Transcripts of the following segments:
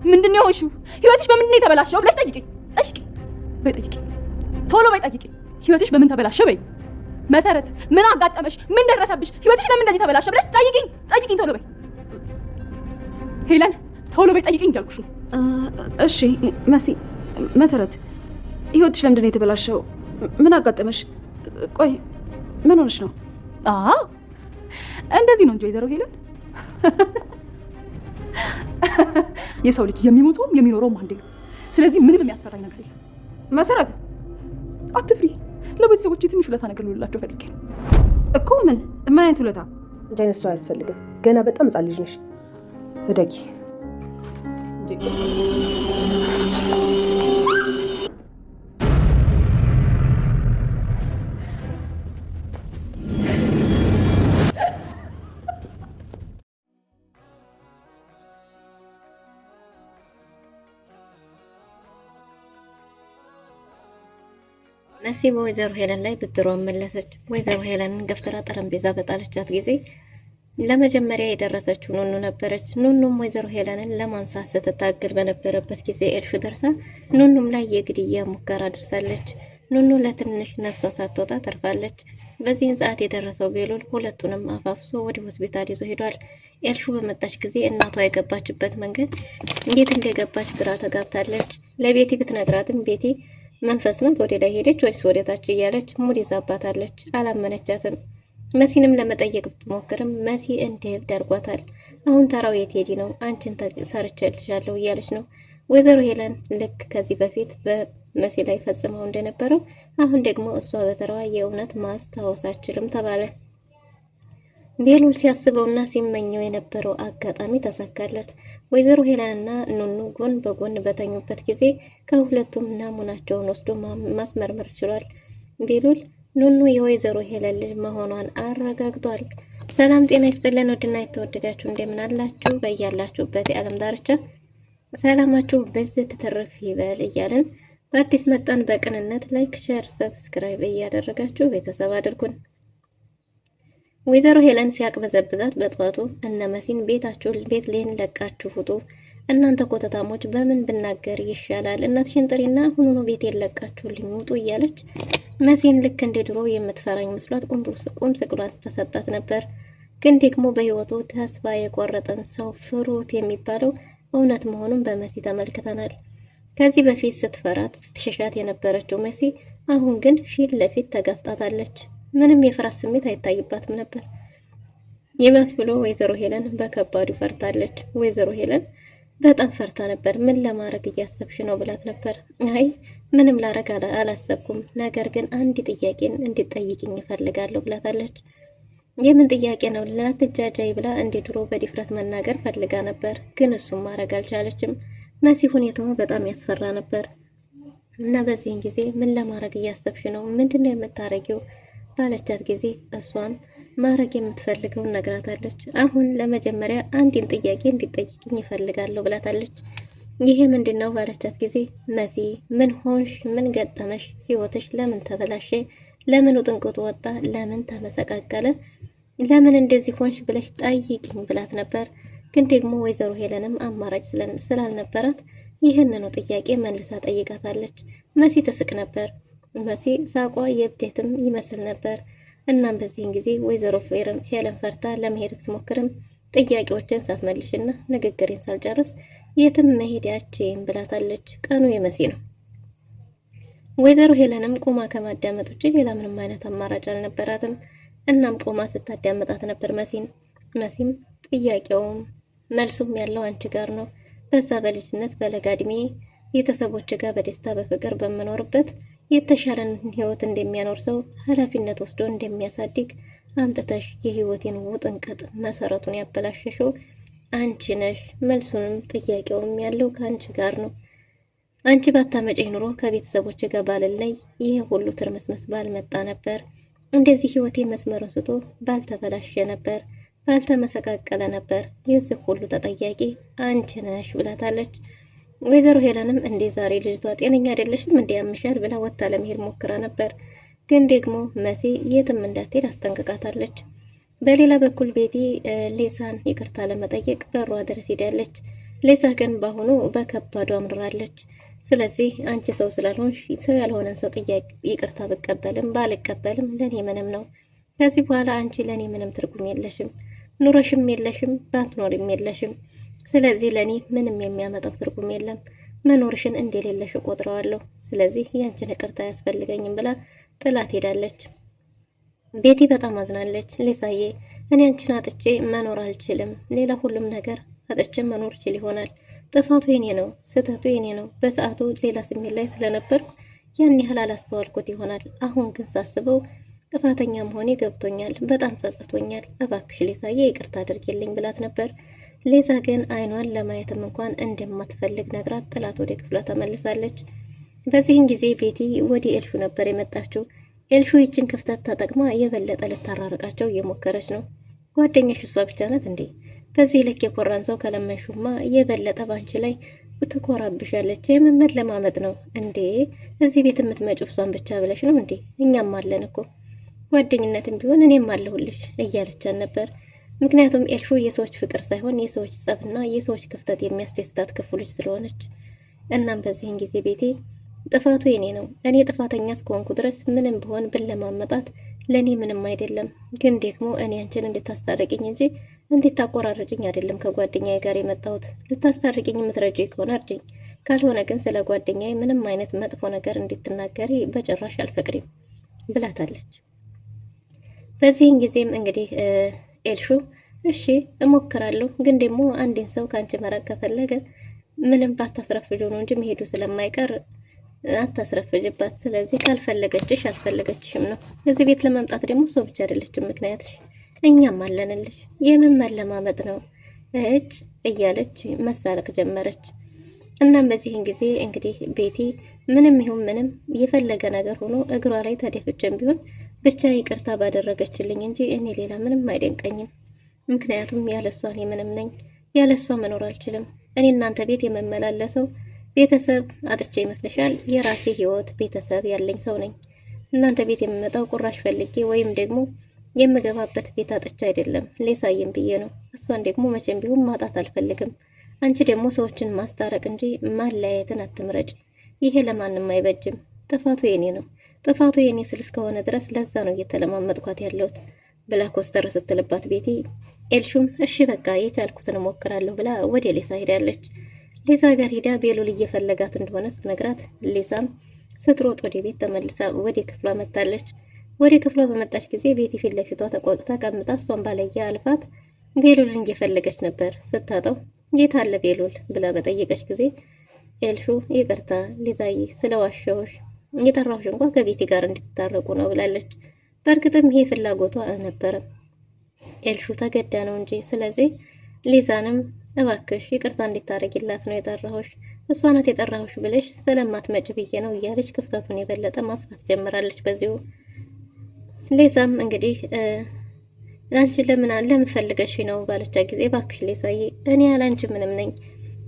ምንድነው እሺ? ህይወትሽ በምንድነው የተበላሸው ብለሽ ጠይቂኝ። ጠይቂኝ። ቶሎ በይ ጠይቂኝ። ህይወትሽ በምን ተበላሸ በይ። መሰረት ምን አጋጠመሽ? ምን ደረሰብሽ? ህይወትሽ ለምን እንደዚህ ተበላሸ ብለሽ ጠይቂኝ ቶሎ በይ። ሄለን ቶሎ በይ ጠይቂኝ እያልኩሽ ነው። እሺ መሰረት ህይወትሽ ለምንድን ነው የተበላሸው? ምን አጋጠመሽ? ቆይ ምን ሆነሽ ነው? እንደዚህ ነው እንጂ ወይዘሮ ሄለን የሰው ልጅ የሚሞተውም የሚኖረውም አንዴ ነው። ስለዚህ ምንም የሚያስፈራኝ ነገር የለም። መሰረት አትፍሪ። ለቤተሰቦቼ ትንሽ ውለታ ነገር ልውላቸው ፈልጌ ነው እኮ። ምን አይነት ውለታ? እንጂ አይነት ሰው አያስፈልግም። ገና በጣም ህጻን ልጅ ነሽ። እደጊ መሲ በወይዘሮ ሄለን ላይ ብድሯን መለሰች። ወይዘሮ ሄለንን ገፍትራ ጠረጴዛ በጣለቻት ጊዜ ለመጀመሪያ የደረሰችው ኑኑ ነበረች። ኑኑም ወይዘሮ ሄለንን ለማንሳት ስትታገል በነበረበት ጊዜ ኤልሹ ደርሳ ኑኑም ላይ የግድያ ሙከራ አድርሳለች። ኑኑ ለትንሽ ነፍሷ ሳትወጣ ተርፋለች። በዚህን ሰዓት የደረሰው ቤሉል ሁለቱንም አፋፍሶ ወደ ሆስፒታል ይዞ ሄዷል። ኤልሹ በመጣች ጊዜ እናቷ የገባችበት መንገድ እንዴት እንደገባች ግራ ተጋብታለች። ለቤቲ ብትነግራትም ቤቲ መንፈስ ናት ወደ ላይ ሄደች ወይስ ወደ ታች እያለች ሙድ ይዛባታለች። አላመነቻትም። መሲንም ለመጠየቅ ብትሞክርም መሲ እንደ እብድ አድርጓታል። አሁን ተራው የት ሄዲ ነው? አንቺን ሰርቼልሻለሁ እያለች ነው። ወይዘሮ ሄለን ልክ ከዚህ በፊት በመሲ ላይ ፈጽመው እንደነበረው አሁን ደግሞ እሷ በተራዋ የእውነት ማስታወስ አትችልም ተባለ። ቤሉል ሲያስበውና ሲመኘው የነበረው አጋጣሚ ተሳካለት። ወይዘሮ ሄለንና ኑኑ ጎን በጎን በተኙበት ጊዜ ከሁለቱም ናሙናቸውን ወስዶ ማስመርመር ችሏል። ቤሉል ኑኑ የወይዘሮ ሄለን ልጅ መሆኗን አረጋግጧል። ሰላም ጤና ይስጥልን ውድና የተወደዳችሁ እንደምን አላችሁ? በያላችሁበት የዓለም ዳርቻ ሰላማችሁ በዚህ ትትርፍ ይበል እያልን በአዲስ መጣን። በቅንነት ላይክ፣ ሼር፣ ሰብስክራይብ እያደረጋችሁ ቤተሰብ አድርጉን። ወይዘሮ ሄለን ሲያቅበዘብዛት በጧቱ እነ መሲን ቤት ሌን ለቃችሁ ውጡ፣ እናንተ ኮተታሞች በምን ብናገር ይሻላል? እናትሽን ጥሪና ሁኑኑ ቤት የለቃችሁልኝ ውጡ እያለች መሲን ልክ እንደ ድሮ የምትፈራኝ መስሏት ቁም ስቅሏን ተሰጣት ነበር። ግን ደግሞ በህይወቱ ተስፋ የቆረጠን ሰው ፍሩት የሚባለው እውነት መሆኑን በመሲ ተመልክተናል። ከዚህ በፊት ስትፈራት ስትሸሻት የነበረችው መሲ አሁን ግን ፊት ለፊት ተጋፍጣታለች። ምንም የፍርሃት ስሜት አይታይባትም ነበር። ይባስ ብሎ ወይዘሮ ሄለን በከባዱ ፈርታለች። ወይዘሮ ሄለን በጣም ፈርታ ነበር። ምን ለማድረግ እያሰብሽ ነው ብላት ነበር። አይ ምንም ላረግ አላሰብኩም፣ ነገር ግን አንድ ጥያቄን እንድትጠይቅኝ እፈልጋለሁ ብላታለች። የምን ጥያቄ ነው? ላትጃጃይ ብላ እንደ ድሮ በድፍረት መናገር ፈልጋ ነበር፣ ግን እሱም ማድረግ አልቻለችም። መሲ ሁኔታው በጣም ያስፈራ ነበር እና በዚህን ጊዜ ምን ለማድረግ እያሰብሽ ነው? ምንድነው የምታረጊው ባለቻት ጊዜ እሷም ማድረግ የምትፈልገውን ነግራታለች። አሁን ለመጀመሪያ አንድን ጥያቄ እንዲጠይቅኝ ይፈልጋለሁ ብላታለች። ይሄ ምንድነው ባለቻት ጊዜ መሲ ምን ሆንሽ? ምን ገጠመሽ? ህይወትሽ ለምን ተበላሸ? ለምን ውጥንቅጡ ወጣ? ለምን ተመሰቃቀለ? ለምን እንደዚህ ሆንሽ ብለሽ ጠይቅኝ ብላት ነበር። ግን ደግሞ ወይዘሮ ሄለንም አማራጭ ስላልነበራት ይህንኑ ጥያቄ መልሳ ጠይቃታለች። መሲ ትስቅ ነበር። መሲ ሳቋ የብደትም ይመስል ነበር። እናም በዚህን ጊዜ ወይዘሮ ሄለን ፈርታ ለመሄድ ብትሞክርም ጥያቄዎችን ሳትመልሽና ንግግሬን ሳልጨርስ የትም መሄዳችን ብላታለች። ቀኑ የመሲ ነው። ወይዘሮ ሄለንም ቆማ ከማዳመጥ ውጭ ሌላ ምንም አይነት አማራጭ አልነበራትም። እናም ቆማ ስታዳመጣት ነበር መሲም ጥያቄውም መልሱም ያለው አንቺ ጋር ነው። በዛ በልጅነት በለጋ እድሜ ቤተሰቦች ጋር በደስታ በፍቅር በመኖርበት የተሻለን ህይወት እንደሚያኖር ሰው ኃላፊነት ወስዶ እንደሚያሳድግ አምጥተሽ የህይወቴን ውጥንቅጥ መሰረቱን ያበላሸሽው አንቺ ነሽ። መልሱንም ጥያቄውም ያለው ከአንቺ ጋር ነው። አንቺ ባታመጪኝ ኑሮ ከቤተሰቦች ጋር ባልለይ ይሄ ሁሉ ትርምስምስ ባልመጣ ነበር። እንደዚህ ህይወቴ መስመሩን ስቶ ባልተበላሸ ነበር፣ ባልተመሰቃቀለ ነበር። የዚህ ሁሉ ተጠያቂ አንቺ ነሽ ብላታለች። ወይዘሮ ሄለንም እንዴ ዛሬ ልጅቷ ጤነኛ አይደለሽም እንዴ ያምሻል ብላ ወጣ ለመሄድ ሞክራ ነበር። ግን ደግሞ መሲ የትም እንዳትሄድ አስጠንቅቃታለች። በሌላ በኩል ቤቲ ሌሳን ይቅርታ ለመጠየቅ በሯ ድረስ ሄዳለች። ሌሳ ግን በአሁኑ በከባዱ አምርራለች። ስለዚህ አንቺ ሰው ስላልሆንሽ ሰው ያልሆነን ሰው ጥያቄ ይቅርታ ብቀበልም ባልቀበልም ለኔ ምንም ነው። ከዚህ በኋላ አንቺ ለኔ ምንም ትርጉም የለሽም፣ ኑረሽም የለሽም፣ ባትኖርም የለሽም። ስለዚህ ለኔ ምንም የሚያመጣው ትርጉም የለም። መኖርሽን እንደሌለሽ ቆጥረዋለሁ። ስለዚህ ያንቺን ይቅርታ አያስፈልገኝም ብላ ጥላት ሄዳለች። ቤቲ በጣም አዝናለች። ሌሳዬ እኔ አንቺን አጥቼ መኖር አልችልም። ሌላ ሁሉም ነገር አጥቼ መኖር ይችል ይሆናል። ጥፋቱ የኔ ነው፣ ስህተቱ የኔ ነው። በሰዓቱ ሌላ ስሜት ላይ ስለነበርኩ ያን ያህል አላስተዋልኩት ይሆናል። አሁን ግን ሳስበው ጥፋተኛ መሆኔ ገብቶኛል። በጣም ጸጽቶኛል። እባክሽ ሌሳዬ ይቅርታ አድርጌልኝ ብላት ነበር። ሌሳ ግን አይኗን ለማየትም እንኳን እንደማትፈልግ ነግራት ጥላት ወደ ክፍሏ ተመልሳለች። በዚህን ጊዜ ቤቲ ወደ ኤልሹ ነበር የመጣችው። ኤልሹ ይችን ክፍተት ተጠቅማ የበለጠ ልታራርቃቸው እየሞከረች ነው። ጓደኛሽ እሷ ብቻ ናት እንዴ? በዚህ ልክ የኮራን ሰው ከለመንሹማ የበለጠ ባንቺ ላይ ትኮራብሻለች። የምመድ ለማመጥ ነው እንዴ? እዚህ ቤት የምትመጪው እሷን ብቻ ብለሽ ነው እንዴ? እኛም አለን እኮ ጓደኝነትም ቢሆን እኔም አለሁልሽ እያለቻን ነበር። ምክንያቱም ኤልሹ የሰዎች ፍቅር ሳይሆን የሰዎች ጸብና የሰዎች ክፍተት የሚያስደስታት ክፍሎች ስለሆነች። እናም በዚህን ጊዜ ቤቴ ጥፋቱ የኔ ነው። እኔ ጥፋተኛ እስከሆንኩ ድረስ ምንም ቢሆን ብለማመጣት ለእኔ ምንም አይደለም። ግን ደግሞ እኔ አንቺን እንድታስታርቅኝ እንጂ እንድታቆራርጭኝ አይደለም ከጓደኛዬ ጋር የመጣሁት። ልታስታርቅኝ የምትረጂኝ ከሆነ እርጅኝ፣ ካልሆነ ግን ስለ ጓደኛዬ ምንም አይነት መጥፎ ነገር እንድትናገሪ በጭራሽ አልፈቅድም ብላታለች። በዚህን ጊዜም እንግዲህ ኤልሹ እሺ እሞክራለሁ፣ ግን ደግሞ አንድን ሰው ከአንቺ መራቅ ከፈለገ ምንም ባታስረፍጁ ነው እንጂ መሄዱ ስለማይቀር አታስረፍጅባት። ስለዚህ ካልፈለገችሽ አልፈለገችሽም ነው። እዚህ ቤት ለመምጣት ደግሞ እሷ ብቻ አይደለችም ምክንያትሽ፣ እኛም አለንልሽ። የምን መለማመጥ ነው እጭ እያለች መሳለቅ ጀመረች። እናም በዚህን ጊዜ እንግዲህ ቤቲ ምንም ይሁን ምንም የፈለገ ነገር ሆኖ እግሯ ላይ ተደፍቼም ቢሆን ብቻ ይቅርታ ባደረገችልኝ እንጂ እኔ ሌላ ምንም አይደንቀኝም። ምክንያቱም ያለሷ እኔ ምንም ነኝ፣ ያለሷ መኖር አልችልም። እኔ እናንተ ቤት የምመላለሰው ቤተሰብ አጥቼ ይመስልሻል? የራሴ ህይወት ቤተሰብ ያለኝ ሰው ነኝ። እናንተ ቤት የምመጣው ቁራሽ ፈልጌ ወይም ደግሞ የምገባበት ቤት አጥቼ አይደለም፣ ሌሳዬም ብዬ ነው። እሷን ደግሞ መቼም ቢሆን ማጣት አልፈልግም። አንቺ ደግሞ ሰዎችን ማስታረቅ እንጂ ማለያየትን አትምረጭ። ይሄ ለማንም አይበጅም። ጥፋቱ የኔ ነው። ጥፋቱ የኔ ስል እስከሆነ ድረስ ለዛ ነው እየተለማመጥኳት ያለሁት ብላ ኮስተር ስትልባት ቤቲ ኤልሹም እሺ በቃ የቻልኩትን እሞክራለሁ ብላ ወደ ሌሳ ሄዳለች። ሌሳ ጋር ሄዳ ቤሉል እየፈለጋት እንደሆነ ስትነግራት ሌሳም ስትሮጥ ወደ ቤት ተመልሳ ወደ ክፍሏ መጣለች። ወደ ክፍሏ በመጣች ጊዜ ቤቲ ፊት ለፊቷ ተቀምጣ እሷን ባለየ አልፋት ቤሉልን እየፈለገች ነበር። ስታጠው የት አለ ቤሉል ብላ በጠየቀች ጊዜ ኤልሹ ይቅርታ ሊዛዬ ስለዋሸሁሽ፣ የጠራሁሽ እንኳን ከቤቲ ጋር እንድትታረቁ ነው ብላለች። በእርግጥም ይሄ ፍላጎቷ አልነበረም፣ ኤልሹ ተገዳ ነው እንጂ። ስለዚህ ሊዛንም እባክሽ ይቅርታ እንድታረጊላት ነው የጠራሁሽ፣ እሷ ናት የጠራሁሽ ብለሽ ስለማትመጭ ብዬ ነው እያለች ክፍተቱን የበለጠ ማስፋት ጀምራለች። በዚሁ ሊዛም እንግዲህ አንቺ ለምን ፈልገሽ ነው ባለቻ ጊዜ እባክሽ ሊዛዬ እኔ ያላንቺ ምንም ነኝ፣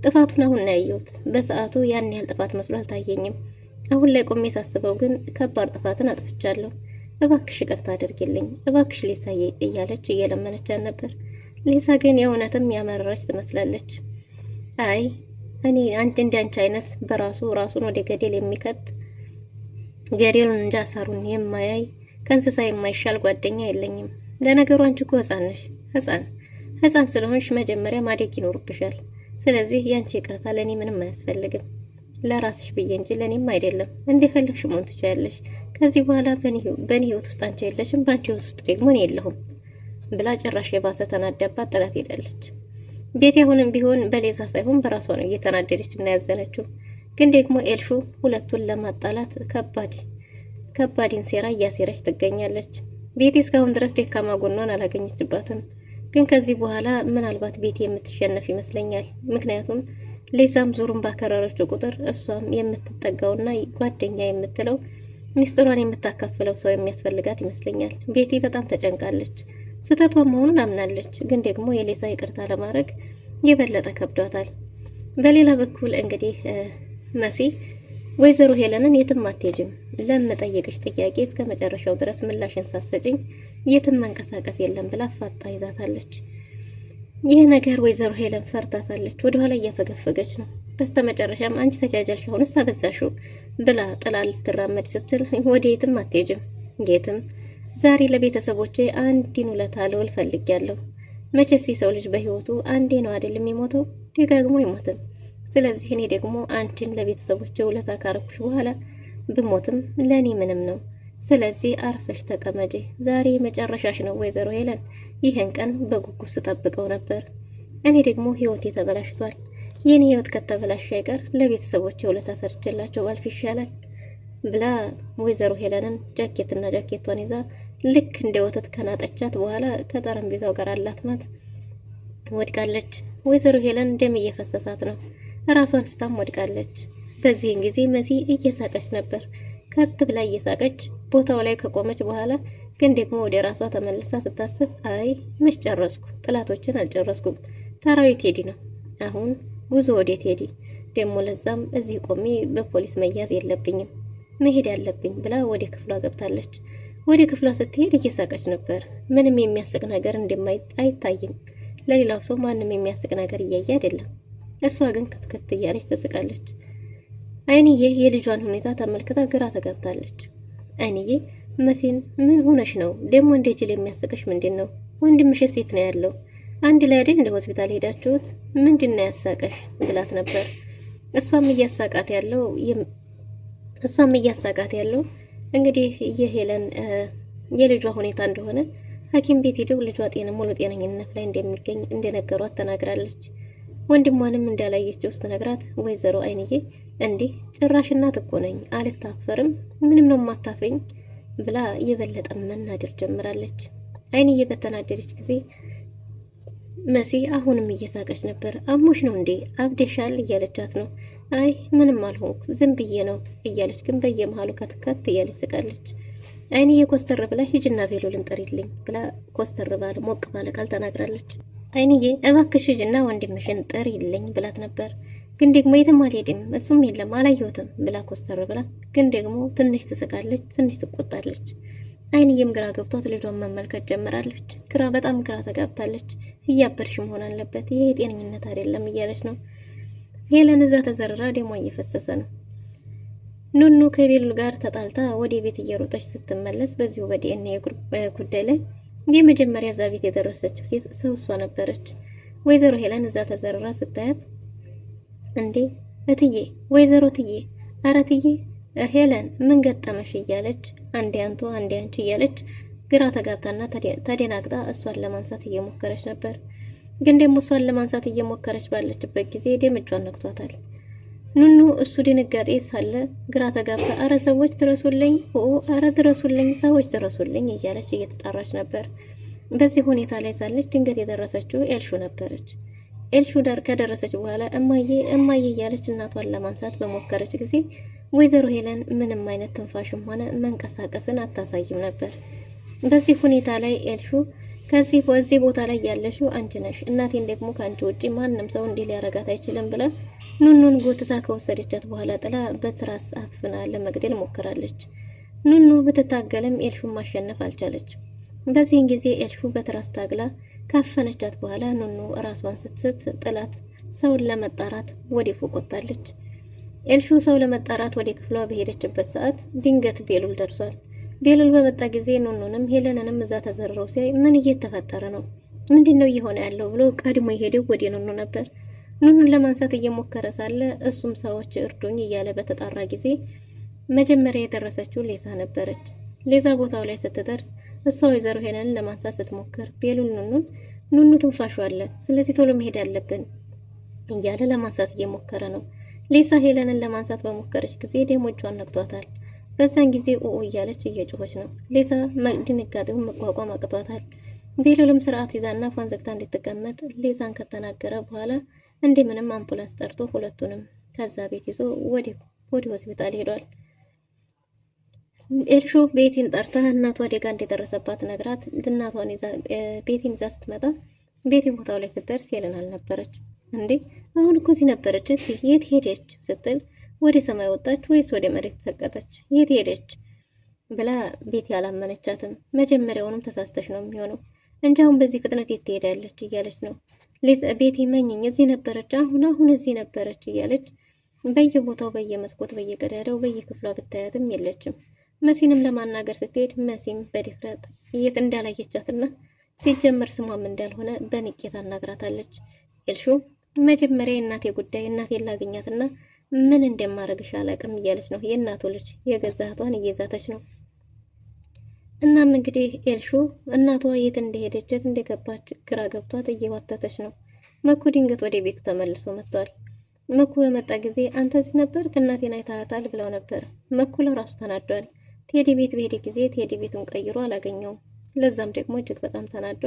ጥፋቱን አሁን ነው ያየሁት። በሰዓቱ ያን ያህል ጥፋት መስሎ አልታየኝም። አሁን ላይ ቆሜ ሳስበው ግን ከባድ ጥፋትን አጥፍቻለሁ። እባክሽ ይቅርታ አድርጊልኝ እባክሽ ሊሳዬ እያለች እየለመነቻት ነበር። ሊሳ ግን የእውነትም ያመረረች ትመስላለች። አይ እኔ አንቺ አይነት በራሱ ራሱን ወደ ገደል የሚከት ገደሉን እንጂ አሳሩን የማያይ ከእንስሳ የማይሻል ጓደኛ የለኝም። ለነገሩ አንቺ እኮ ህፃን ነሽ። ህፃን ስለሆንሽ መጀመሪያ ማደግ ይኖርብሻል። ስለዚህ ያንቺ ይቅርታ ለኔ ምንም አያስፈልግም። ለራስሽ ብዬ እንጂ ለኔም አይደለም። እንደፈለግሽ መሆን ትችያለሽ። ከዚህ በኋላ በኔ ህይወት ውስጥ አንቺ የለሽም፣ በአንቺ ህይወት ውስጥ ደግሞ እኔ የለሁም ብላ ጭራሽ የባሰ ተናዳባት ጥላት ሄዳለች። ቤት አሁንም ቢሆን በሌዛ ሳይሆን በራሷ ነው እየተናደደች እና ያዘነችው። ግን ደግሞ ኤልሹ ሁለቱን ለማጣላት ከባድን ሴራ እያሴረች ትገኛለች። ቤቲ እስካሁን ድረስ ደካማ ጎኗን አላገኘችባትም። ግን ከዚህ በኋላ ምናልባት ቤቲ የምትሸነፍ ይመስለኛል። ምክንያቱም ሌዛም ዙሩን ባከረረችው ቁጥር እሷም የምትጠጋውና ጓደኛ የምትለው ሚስጥሯን የምታካፍለው ሰው የሚያስፈልጋት ይመስለኛል። ቤቲ በጣም ተጨንቃለች። ስህተቷ መሆኑን አምናለች። ግን ደግሞ የሌዛ ይቅርታ ለማድረግ የበለጠ ከብዷታል። በሌላ በኩል እንግዲህ መሲ ወይዘሮ ሄለንን የትም አትሄጂም፣ ለምጠይቅሽ ጥያቄ እስከ መጨረሻው ድረስ ምላሽን ሳትሰጪኝ የትም መንቀሳቀስ የለም ብላ ፋጣ ይዛታለች። ይህ ነገር ወይዘሮ ሄለን ፈርታታለች። ወደኋላ እያፈገፈገች ነው። በስተመጨረሻም አንቺ ተጃጃልሽ፣ አሁንስ አበዛሽው ብላ ጥላ ልትራመድ ስትል ወዴትም አትሄጂም፣ የትም ዛሬ ለቤተሰቦቼ አንዲን ውለታ ልውል ፈልጊያለሁ። መቼስ የሰው ልጅ በህይወቱ አንዴ ነው አይደል የሚሞተው? ደጋግሞ አይሞትም። ስለዚህ እኔ ደግሞ አንቺን ለቤተሰቦቼ ውለታ ካረኩሽ በኋላ ብሞትም ለኔ ምንም ነው። ስለዚህ አርፈሽ ተቀመጪ። ዛሬ መጨረሻሽ ነው ወይዘሮ ሄለን። ይህን ቀን በጉጉት ስጠብቀው ነበር። እኔ ደግሞ ህይወቴ ተበላሽቷል። የኔ ህይወት ከተበላሽ አይቀር ለቤተሰቦቼ ውለታ ሰርችላቸው ባልፍ ይሻላል ብላ ወይዘሮ ሄለንን ጃኬትና ጃኬቷን ይዛ ልክ እንደ ወተት ከናጠቻት በኋላ ከጠረጴዛው ጋር አላትማት ወድቃለች። ወይዘሮ ሄለን ደም እየፈሰሳት ነው። ራሷን ስታም ወድቃለች። በዚህን ጊዜ መሲ እየሳቀች ነበር። ከት ብላ እየሳቀች ቦታው ላይ ከቆመች በኋላ ግን ደግሞ ወደ ራሷ ተመልሳ ስታስብ አይ መች ጨረስኩ፣ ጥላቶችን አልጨረስኩም፣ ተራዊ ቴዲ ነው። አሁን ጉዞ ወደ ቴዲ ደግሞ ለዛም እዚህ ቆሜ በፖሊስ መያዝ የለብኝም መሄድ ያለብኝ ብላ ወደ ክፍሏ ገብታለች። ወደ ክፍሏ ስትሄድ እየሳቀች ነበር። ምንም የሚያስቅ ነገር አይታይም። ለሌላው ሰው ማንም የሚያስቅ ነገር እያየ አይደለም። እሷ ግን ክትክት እያለች ትስቃለች። አይንዬ የልጇን ሁኔታ ተመልክታ ግራ ተጋብታለች። አይንዬ መሲን ምን ሆነሽ ነው ደግሞ እንደ ጅል የሚያስቅሽ ምንድን ነው? ወንድምሽ ሴት ነው ያለው አንድ ላይ አይደል እንደ ሆስፒታል ሄዳችሁት ምንድን ነው ያሳቀሽ ብላት ነበር። እሷም እያሳቃት ያለው እንግዲህ የሄለን የልጇ ሁኔታ እንደሆነ ሐኪም ቤት ሄደው ልጇ ሙሉ ጤነኝነት ላይ እንደሚገኝ እንደነገሯት ተናግራለች። ወንድሟንም እንዳላየችው ስትነግራት ወይዘሮ አይንዬ እንዲህ ጭራሽ እናት እኮ ነኝ አልታፈርም፣ ምንም ነው የማታፍሪኝ ብላ የበለጠ መናደር ጀምራለች። አይንዬ በተናደደች ጊዜ መሲ አሁንም እየሳቀች ነበር። አሞሽ ነው እንዴ አብደሻል እያለቻት ነው። አይ ምንም አልሆንኩ ዝም ብዬ ነው እያለች ግን በየመሃሉ ከትከት እያለች ስቃለች። አይንዬ ኮስተር ብላ ሂጅና ቬሎልን ጥሪልኝ ብላ ኮስተር ባለ ሞቅ ባለ ቃል ተናግራለች። አይንዬ እባክሽ ሂጅና ወንድምሽን ጥሪልኝ ብላት ነበር። ግን ደግሞ የትም አልሄድም እሱም የለም አላየሁትም ብላ ኮስተር ብላ ግን ደግሞ ትንሽ ትስቃለች፣ ትንሽ ትቆጣለች። አይንዬም ግራ ገብቷት ልጇን መመልከት ጀምራለች። በጣም ግራ ተጋብታለች። እያበርሽ መሆን አለበት፣ ይሄ የጤነኝነት አይደለም እያለች ነው። ሄለን እዛ ተዘርራ ደሟ እየፈሰሰ ነው። ኑኑ ከቤሉል ጋር ተጣልታ ወደ ቤት እየሮጠች ስትመለስ በዚሁ በዲኤንኤ ጉዳይ ላይ የመጀመሪያ እዛ ቤት የደረሰችው ሴት ሰው እሷ ነበረች። ወይዘሮ ሄለን እዛ ተዘርራ ስታያት እንዴ እትዬ፣ ወይዘሮ እትዬ፣ ኧረ እትዬ ሄለን ምን ገጠመሽ እያለች አንዴ አንቱ አንዴ አንቺ እያለች ግራ ተጋብታና ተደናግጣ እሷን ለማንሳት እየሞከረች ነበር። ግን ደግሞ እሷን ለማንሳት እየሞከረች ባለችበት ጊዜ ደም እጇን ነክቷታል። ኑኑ እሱ ድንጋጤ ሳለ ግራ ተጋብታ አረ ሰዎች ድረሱልኝ፣ አረ ድረሱልኝ፣ ሰዎች ድረሱልኝ እያለች እየተጣራች ነበር። በዚህ ሁኔታ ላይ ሳለች ድንገት የደረሰችው ኤልሹ ነበረች። ኤልሹ ከደረሰች በኋላ እማዬ እማዬ እያለች እናቷን ለማንሳት በሞከረች ጊዜ ወይዘሮ ሄለን ምንም አይነት ትንፋሽም ሆነ መንቀሳቀስን አታሳይም ነበር። በዚህ ሁኔታ ላይ ኤልሹ በዚህ ቦታ ላይ ያለሽው አንቺ ነሽ፣ እናቴን ደግሞ ከአንቺ ውጪ ማንም ሰው እንዲህ ሊያረጋት አይችልም ብላ ኑኑን ጎትታ ከወሰደቻት በኋላ ጥላ በትራስ አፍና ለመግደል ሞክራለች። ኑኑ ብትታገልም ኤልሹን ማሸነፍ አልቻለች። በዚህን ጊዜ ኤልሹ በትራስ ታግላ ካፈነቻት በኋላ ኑኑ ራሷን ስትስት ጥላት ሰውን ለመጣራት ወደ ፎቅ ወጣለች። ኤልሹ ሰው ለመጣራት ወደ ክፍሏ በሄደችበት ሰዓት ድንገት ቤሉል ደርሷል። ቤሉል በመጣ ጊዜ ኑኑንም ሄለንንም እዛ ተዘርረው ሲያይ ምን እየተፈጠረ ነው? ምንድነው እየሆነ ያለው ብሎ ቀድሞ የሄደው ወደ ኑኑ ነበር። ኑኑን ለማንሳት እየሞከረ ሳለ እሱም ሰዎች እርዱኝ እያለ በተጣራ ጊዜ መጀመሪያ የደረሰችው ሌሳ ነበረች። ሌዛ ቦታው ላይ ስትደርስ እሷ ወይዘሮ ሄለንን ለማንሳት ስትሞክር ቤሉል ኑኑ ትንፋሹ አለ፣ ስለዚህ ቶሎ መሄድ አለብን እያለ ለማንሳት እየሞከረ ነው። ሌሳ ሄለንን ለማንሳት በሞከረች ጊዜ ደም እጇን ነክቷታል። በዛን ጊዜ ኦኦ እያለች እየጮኸች ነው። ሌሳ ድንጋጤውን መቋቋም አቅቷታል። ቤሉልም ስርዓት ይዛና ፏን ዘግታ እንድትቀመጥ ሌሳን ከተናገረ በኋላ እንደምንም አምቡላንስ ጠርቶ ሁለቱንም ከዛ ቤት ይዞ ወደ ሆስፒታል ሄዷል። ኤልሹ ቤቲን ጠርታ እናቷ አደጋ እንደደረሰባት ነግራት እናቷን ቤቲን ይዛ ስትመጣ ቤቲ ቦታው ላይ ስትደርስ ሄለን አልነበረች። እንዴ አሁን እኮ እዚህ ነበረች፣ እዚህ የት ሄደች ስትል ወደ ሰማይ ወጣች ወይስ ወደ መሬት ተሰቀጠች? የት ሄደች ብላ ቤቲ አላመነቻትም። መጀመሪያውንም ተሳስተሽ ነው የሚሆነው እንጂ አሁን በዚህ ፍጥነት የት ትሄዳለች እያለች ነው። ቤቲ መኝኝ እዚህ ነበረች፣ አሁን እዚህ ነበረች እያለች በየቦታው በየመስኮት በየቀዳዳው በየክፍሏ ብታያትም የለችም። መሲንም ለማናገር ስትሄድ መሲም በድፍረት የት እንዳላየቻትና ሲጀመር ስሟም እንዳልሆነ በንቄት አናግራታለች። ኤልሹ መጀመሪያ የእናቴ ጉዳይ እናቴን ላገኛትና ምን እንደማረግሽ አላቅም እያለች ነው። የእናቱ ልጅ የገዛ እህቷን እየዛተች ነው። እናም እንግዲህ ኤልሹ እናቷ የት እንደሄደች የት እንደገባች ግራ ገብቷት እየዋተተች ነው። መኩ ድንገት ወደ ቤቱ ተመልሶ መጥቷል። መኩ በመጣ ጊዜ አንተ እዚህ ነበር እናቴን አይታታል ብለው ነበር። መኩ ለራሱ ተናዷል። ቴዲ ቤት በሄደ ጊዜ ቴዲ ቤቱን ቀይሮ አላገኘውም። ለዛም ደግሞ እጅግ በጣም ተናዶ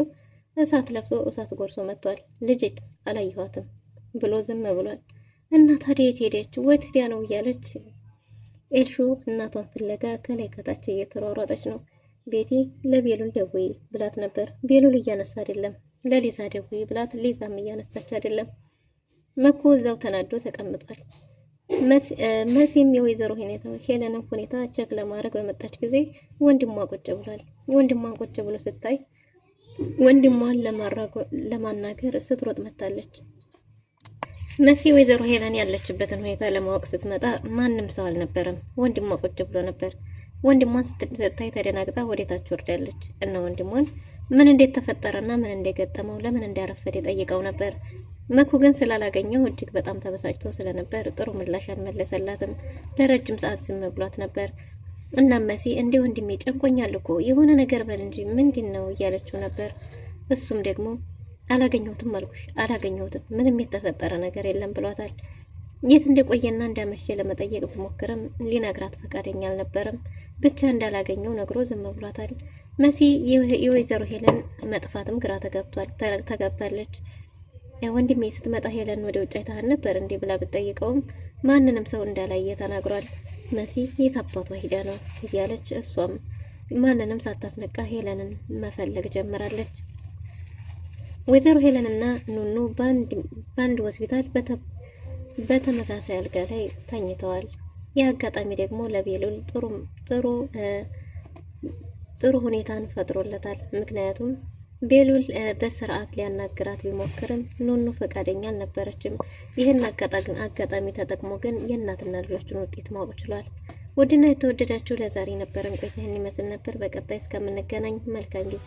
እሳት ለብሶ እሳት ጎርሶ መጥቷል። ልጅት አላየኋትም ብሎ ዝም ብሏል። እና ታዲያ የት ሄደች ወት ሄዳ ነው እያለች ኤልሹ እናቷን ፍለጋ ከላይ ከታች እየተሯሯጠች ነው። ቤቲ ለቤሉል ደውይ ብላት ነበር። ቤሉል እያነሳ አይደለም። ለሊዛ ደውይ ብላት ሊዛም እያነሳች አይደለም። መኩ እዛው ተናዶ ተቀምጧል። መሲም የወይዘሮ ሄለንን ሁኔታ ቸክ ለማድረግ በመጣች ጊዜ ወንድሟ ቁጭ ብሏል። ወንድሟን ቁጭ ብሎ ስታይ ወንድሟን ለማናገር ስትሮጥ መታለች። መሲ ወይዘሮ ሄለን ያለችበትን ሁኔታ ለማወቅ ስትመጣ ማንም ሰው አልነበረም። ወንድሟ ቁጭ ብሎ ነበር። ወንድሟን ስታይ ተደናግጣ ወደታች ወርዳለች እና ወንድሟን ምን እንዴት ተፈጠረና ምን እንደገጠመው ለምን እንዳረፈደ ጠይቀው ነበር። መኩ ግን ስላላገኘው እጅግ በጣም ተበሳጭቶ ስለነበር ጥሩ ምላሽ አልመለሰላትም። ለረጅም ሰዓት ዝም ብሏት ነበር። እና መሲ እንዴ ወንድሜ ጨንቆኛል እኮ የሆነ ነገር በል እንጂ ምንድነው እያለችው ነበር። እሱም ደግሞ አላገኘሁትም አልኩሽ፣ አላገኘሁትም፣ ምንም የተፈጠረ ነገር የለም ብሏታል። የት እንደቆየና እንዳመሸ ለመጠየቅ ብትሞክርም ሊነግራት ፈቃደኛ አልነበረም። ብቻ እንዳላገኘው ነግሮ ዝም ብሏታል። መሲ የወይዘሮ ሄለን መጥፋትም ግራ ተጋብታለች። ወንድሜ ስትመጣ ሄለን ወደ ውጭ አይታህል ነበር እንዴ ብላ ብትጠይቀውም ማንንም ሰው እንዳላየ ተናግሯል። መሲ የት አባቷ ሂዳ ነው እያለች እሷም ማንንም ሳታስነቃ ሄለንን መፈለግ ጀምራለች። ወይዘሮ ሄለንና ኑኑ በአንድ ሆስፒታል በተመሳሳይ አልጋ ላይ ተኝተዋል። ይህ አጋጣሚ ደግሞ ለቤሉል ጥሩ ሁኔታን ፈጥሮለታል። ምክንያቱም ቤሉል በስርዓት ሊያናግራት ቢሞክርም ኑኑ ፈቃደኛ አልነበረችም። ይህን አጋጣሚ ተጠቅሞ ግን የእናትና ልጆችን ውጤት ማወቅ ችሏል። ውድና የተወደዳችሁ ለዛሬ ነበረን ቆይታ ይህን ይመስል ነበር። በቀጣይ እስከምንገናኝ መልካም ጊዜ